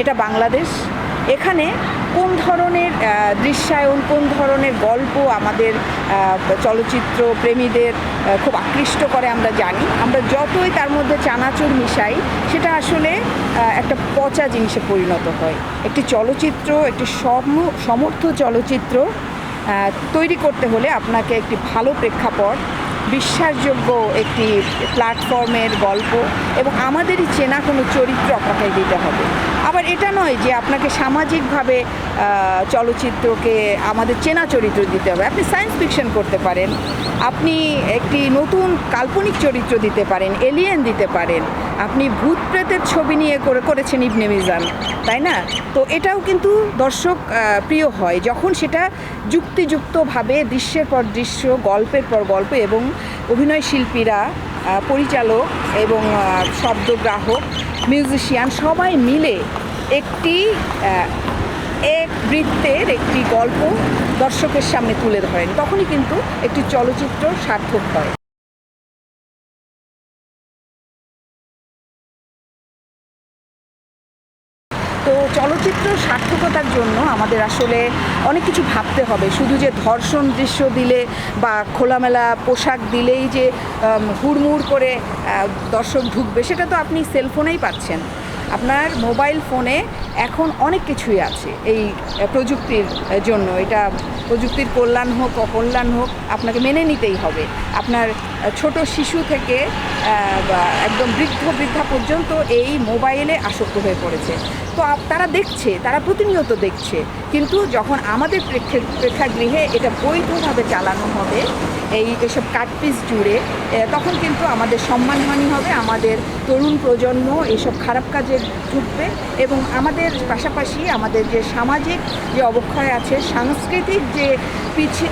এটা বাংলাদেশ। এখানে কোন ধরনের দৃশ্যায়ন, কোন ধরনের গল্প আমাদের চলচ্চিত্র প্রেমীদের খুব আকৃষ্ট করে আমরা জানি। আমরা যতই তার মধ্যে চানাচুর মিশাই, সেটা আসলে একটা পচা জিনিসে পরিণত হয়। একটি চলচ্চিত্র, একটি সমর্থ চলচ্চিত্র তৈরি করতে হলে আপনাকে একটি ভালো প্রেক্ষাপট, বিশ্বাসযোগ্য একটি প্ল্যাটফর্মের গল্প এবং আমাদেরই চেনা কোনো চরিত্র আপনাকে দিতে হবে। আবার এটা নয় যে আপনাকে সামাজিকভাবে চলচ্চিত্রকে আমাদের চেনা চরিত্র দিতে হবে। আপনি সায়েন্স ফিকশন করতে পারেন, আপনি একটি নতুন কাল্পনিক চরিত্র দিতে পারেন, এলিয়েন দিতে পারেন, আপনি ভূত প্রেতের ছবি নিয়ে করেছেন ইবনে মিজান, তাই না? তো এটাও কিন্তু দর্শক প্রিয় হয় যখন সেটা যুক্তিযুক্তভাবে দৃশ্যের পর দৃশ্য, গল্পের পর গল্প এবং অভিনয় শিল্পীরা, পরিচালক এবং শব্দগ্রাহক, মিউজিশিয়ান সবাই মিলে একটি এক বৃত্তের একটি গল্প দর্শকের সামনে তুলে ধরেন, তখনই কিন্তু একটি চলচ্চিত্র সার্থক হয়। তো চলচ্চিত্র সার্থকতার জন্য আমাদের আসলে অনেক কিছু ভাবতে হবে। শুধু যে ধর্ষণ দৃশ্য দিলে বা খোলামেলা পোশাক দিলেই যে হুড়মুড় করে দর্শক ঢুকবে, সেটা তো আপনি সেলফোনেই পাচ্ছেন। আপনার মোবাইল ফোনে এখন অনেক কিছুই আছে এই প্রযুক্তির জন্য। এটা প্রযুক্তির কল্যাণ হোক অকল্যাণ হোক, আপনাকে মেনে নিতেই হবে। আপনার ছোট শিশু থেকে একদম বৃদ্ধা পর্যন্ত এই মোবাইলে আসক্ত হয়ে পড়েছে। তো তারা দেখছে, তারা প্রতিনিয়ত দেখছে, কিন্তু যখন আমাদের প্রেক্ষাগৃহে এটা বৈধভাবে চালানো হবে এসব কাটপিস জুড়ে, তখন কিন্তু আমাদের সম্মানহানি হবে, আমাদের তরুণ প্রজন্ম এসব খারাপ কাজে ঢুকবে এবং আমাদের পাশাপাশি আমাদের যে সামাজিক যে অবক্ষয় আছে, সাংস্কৃতিক যে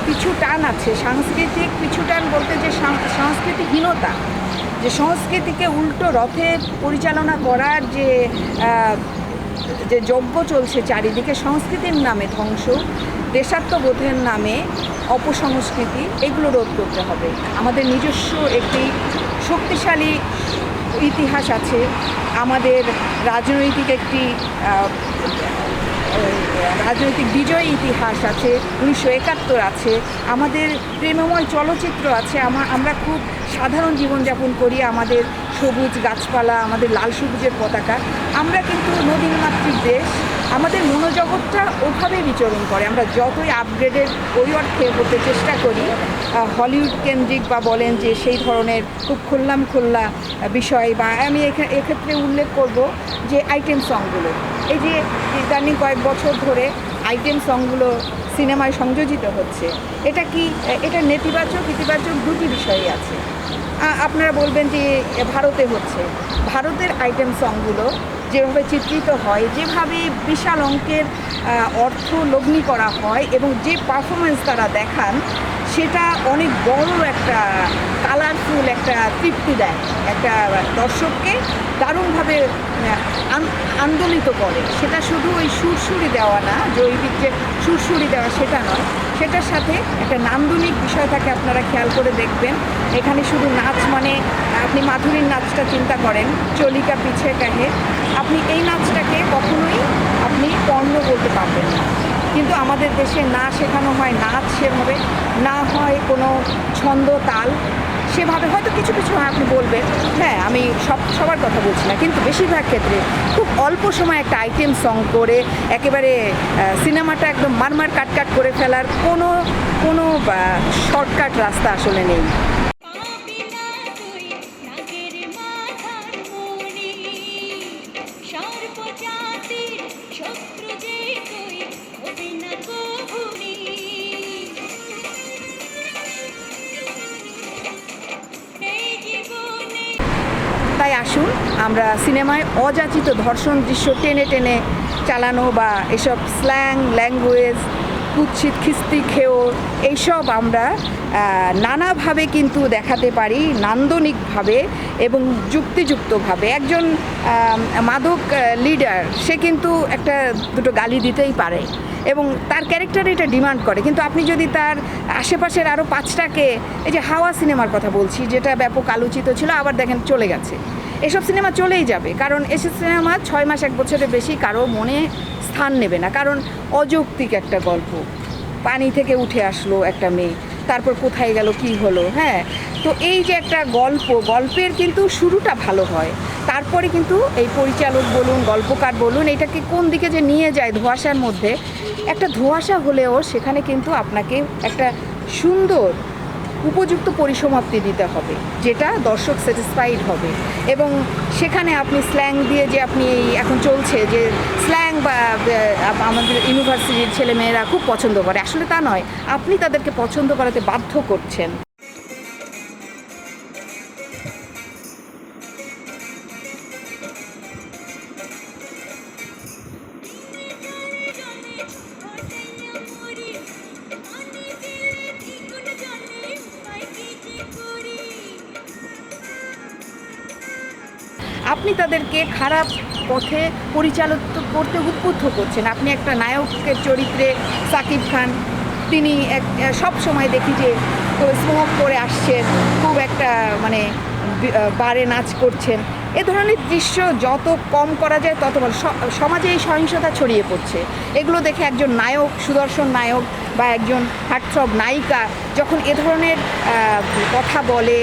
পিছু টান আছে, সাংস্কৃতিক পিছু টান বলতে যে সংস্কৃতিহীনতা, যে সংস্কৃতিকে উল্টো রথে পরিচালনা করার যে যজ্ঞ চলছে চারিদিকে, সংস্কৃতির নামে ধ্বংস, দেশাত্মবোধের নামে অপসংস্কৃতি, এগুলো রোধ করতে হবে। আমাদের নিজস্ব একটি শক্তিশালী ইতিহাস আছে, আমাদের রাজনৈতিক বিজয় ইতিহাস আছে, 1971 আছে, আমাদের প্রেমময় চলচ্চিত্র আছে, আমরা খুব সাধারণ জীবনযাপন করি, আমাদের সবুজ গাছপালা, আমাদের লাল সবুজের পতাকা। আমরা কিন্তু নদীমাতৃক দেশ, আমাদের মনোজগৎটা ওভাবে বিচরণ করে। আমরা যতই আপগ্রেডের ওই অর্থে করতে চেষ্টা করি, হলিউড কেন্দ্রিক বা বলেন যে সেই ধরনের খুব খোল্লা বিষয়, বা আমি এক্ষেত্রে উল্লেখ করব যে আইটেম সংগুলো, এই যে ইদানিং কয়েক বছর ধরে আইটেম সংগুলো সিনেমায় সংযোজিত হচ্ছে, এটা নেতিবাচক ইতিবাচক দুটি বিষয়ই আছে। আপনারা বলবেন যে ভারতে হচ্ছে, ভারতের আইটেম সংগুলো যেভাবে চিত্রিত হয়, যেভাবে বিশাল অঙ্কের অর্থ লগ্নি করা হয় এবং যে পারফরমেন্স তারা দেখান, সেটা অনেক বড় একটা কালারফুল একটা তৃপ্তি দেয়, একটা দর্শককে দারুণভাবে আন্দোলিত করে। সেটা শুধু ওই সুরসুরি দেওয়া না, জৈবিক যে সুরসুরি দেওয়া সেটা নয়, সেটার সাথে একটা নান্দনিক বিষয় থাকে। আপনারা খেয়াল করে দেখবেন, এখানে শুধু নাচ মানে আপনি মাধুরীর নাচটা চিন্তা করেন, চলিকা পিছে কাহে, আপনি এই নাচটাকে কখনোই আপনি পর্ণ বলতে পারবেন না। কিন্তু আমাদের দেশে না শেখানো হয় নাচ সেভাবে, না হয় কোনো ছন্দ তাল সেভাবে, হয়তো কিছু হয় আপনি বলবেন, হ্যাঁ আমি সবার কথা বলছি না, কিন্তু বেশিরভাগ ক্ষেত্রে খুব অল্প সময় একটা আইটেম সং করে একেবারে সিনেমাটা একদম মারমার কাট করে ফেলার কোনো শর্টকাট রাস্তা আসলে নেই। তাই আসুন আমরা সিনেমায় অযাচিত ধর্ষণ দৃশ্য টেনে চালানো বা এসব স্ল্যাং ল্যাঙ্গুয়েজ, কুৎসিত খিস্তি খেয়েও এইসব আমরা নানাভাবে কিন্তু দেখাতে পারি, নান্দনিকভাবে এবং যুক্তিযুক্তভাবে। একজন মাদক লিডার সে কিন্তু দুটো গালি দিতেই পারে এবং তার ক্যারেক্টার এটা ডিমান্ড করে, কিন্তু আপনি যদি তার আশেপাশের আরও 5টাকে, এই যে হাওয়া সিনেমার কথা বলছি, যেটা ব্যাপক আলোচিত ছিল, আবার দেখেন চলে গেছে, এসব সিনেমা চলেই যাবে, কারণ এসব সিনেমা 6 মাস 1 বছরের বেশি কারো মনে স্থান নেবে না, কারণ অযৌক্তিক একটা গল্প। পানি থেকে উঠে আসলো একটা মেয়ে, তারপর কোথায় গেল, কি হলো, হ্যাঁ। তো এই যে একটা গল্পের কিন্তু শুরুটা ভালো হয়, তারপরে কিন্তু এই পরিচালক বলুন, গল্পকার বলুন, এটাকে কোন দিকে যে নিয়ে যায় ধোঁয়াশার মধ্যে, একটা ধোঁয়াশা হলেও সেখানে কিন্তু আপনাকে একটা সুন্দর উপযুক্ত পরিসমাপ্তি দিতে হবে, যেটা দর্শক স্যাটিসফাইড হবে। এবং সেখানে আপনি স্ল্যাং দিয়ে, যে আপনি এই এখন চলছে যে স্ল্যাং বা আমাদের ইউনিভার্সিটির ছেলেমেয়েরা খুব পছন্দ করে, আসলে তা নয়, আপনি তাদেরকে পছন্দ করাতে বাধ্য করছেন। আপনি তাদেরকে খারাপ পথে পরিচালিত করতে উদ্বুদ্ধ করছেন। আপনি একটা নায়কের চরিত্রে সাকিব খান, তিনি সব সময় দেখি যে স্মোক করে আসছেন, খুব একটা মানে বারে নাচ করছেন। এ ধরনের দৃশ্য যত কম করা যায় তত ভালো। সমাজে এই সহিংসতা ছড়িয়ে পড়ছে, এগুলো দেখে একজন নায়ক, সুদর্শন নায়ক বা একজন হার্টথ্রব নায়িকা যখন এ ধরনের কথা বলে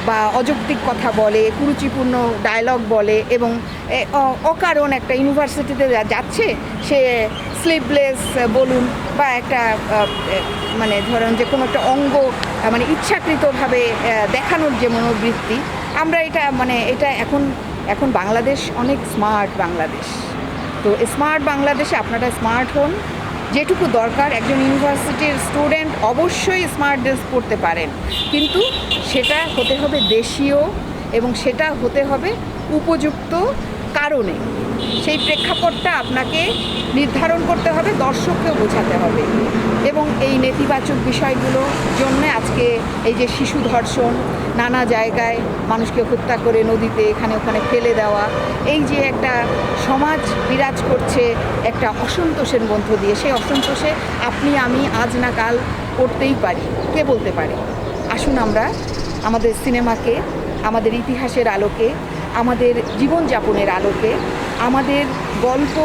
বা অযৌক্তিক কথা বলে, কুরুচিপূর্ণ ডায়লগ বলে, এবং অকারণ একটা ইউনিভার্সিটিতে যাচ্ছে, সে স্লিভলেস বলুন বা একটা মানে ধরেন যে কোনো একটা অঙ্গ মানে ইচ্ছাকৃতভাবে দেখানোর যে মনোবৃত্তি, আমরা এটা এখন বাংলাদেশ অনেক স্মার্ট বাংলাদেশ। তো স্মার্ট বাংলাদেশে আপনারা স্মার্ট হন, যেটুকু দরকার। একজন ইউনিভার্সিটির স্টুডেন্ট অবশ্যই স্মার্ট ড্রেস পরতে পারেন, কিন্তু সেটা হতে হবে দেশীয় এবং সেটা হতে হবে উপযুক্ত কারণে। সেই প্রেক্ষাপটটা আপনাকে নির্ধারণ করতে হবে, দর্শককেও বোঝাতে হবে। এবং এই নেতিবাচক বিষয়গুলোর জন্য আজকে এই যে শিশু ধর্ষণ, নানা জায়গায় মানুষকে হত্যা করে নদীতে এখানে ওখানে ফেলে দেওয়া, এই যে একটা সমাজ বিরাজ করছে একটা অসন্তোষের মধ্য দিয়ে, সেই অসন্তোষে আপনি আমি আজ না কাল করতেই পারি, কে বলতে পারে। আসুন আমরা আমাদের সিনেমাকে আমাদের ইতিহাসের আলোকে, আমাদের জীবনযাপনের আলোকে, আমাদের গল্প,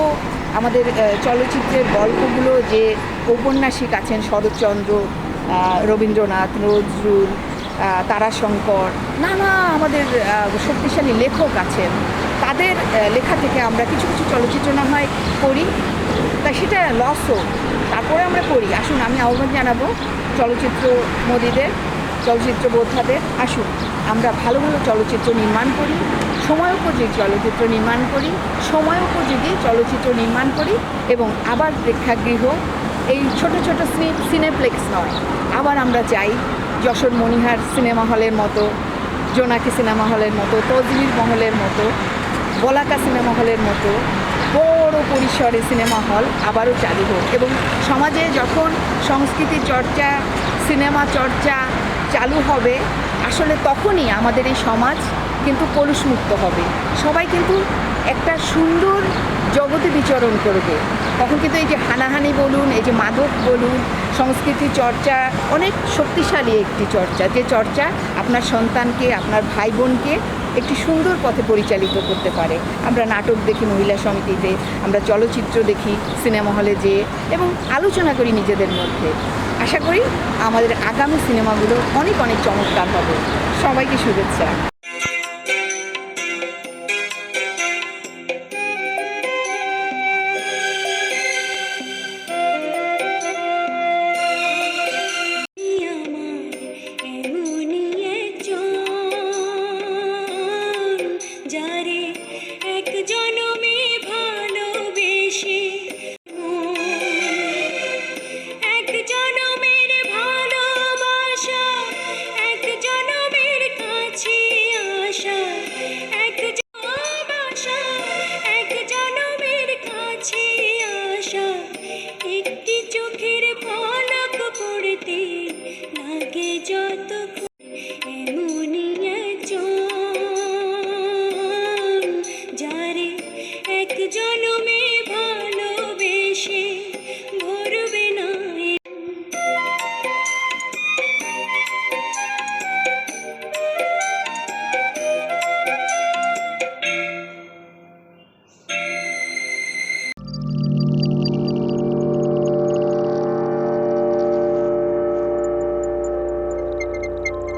আমাদের চলচ্চিত্রের গল্পগুলো, যে ঔপন্যাসিক আছেন শরৎচন্দ্র, রবীন্দ্রনাথ, নজরুল, তারাশঙ্কর, নানা আমাদের শক্তিশালী লেখক আছেন, তাদের লেখা থেকে আমরা কিছু কিছু চলচ্চিত্র না হয় করি, তাই সেটা লস হোক, তারপরে আমরা করি। আসুন, আমি আহ্বান জানাবো চলচ্চিত্র মোদীদের, চলচ্চিত্র বোদ্ধাদের, আসুন আমরা ভালো ভালো চলচ্চিত্র নির্মাণ করি, সময়োপযোগী চলচ্চিত্র নির্মাণ করি, সময়োপযোগী চলচ্চিত্র নির্মাণ করি, এবং আবার প্রেক্ষাগৃহ, এই ছোট ছোট সিনেপ্লেক্স নয়, আবার আমরা চাই যশোর মণিহার সিনেমা হলের মতো, জোনাকি সিনেমা হলের মতো, তজলিল মহলের মতো, বলাকা সিনেমা হলের মতো বড় পরিসরে সিনেমা হল আবারও চালু হোক। এবং সমাজে যখন সংস্কৃতি চর্চা, সিনেমা চর্চা চালু হবে, আসলে তখনই আমাদের এই সমাজ কিন্তু কলুষমুক্ত হবে, সবাই কিন্তু একটা সুন্দর জগতে বিচরণ করবে। তখন কিন্তু এই যে হানাহানি বলুন, এই যে মাদক বলুন, সংস্কৃতি চর্চা অনেক শক্তিশালী একটি চর্চা, যে চর্চা আপনার সন্তানকে, আপনার ভাই বোনকে একটি সুন্দর পথে পরিচালিত করতে পারে। আমরা নাটক দেখি মহিলা সমিতিতে, আমরা চলচ্চিত্র দেখি সিনেমা হলে যেয়ে, এবং আলোচনা করি নিজেদের মধ্যে। আশা করি আমাদের আগামী সিনেমাগুলো অনেক অনেক চমৎকার হবে। সবাইকে শুভেচ্ছা।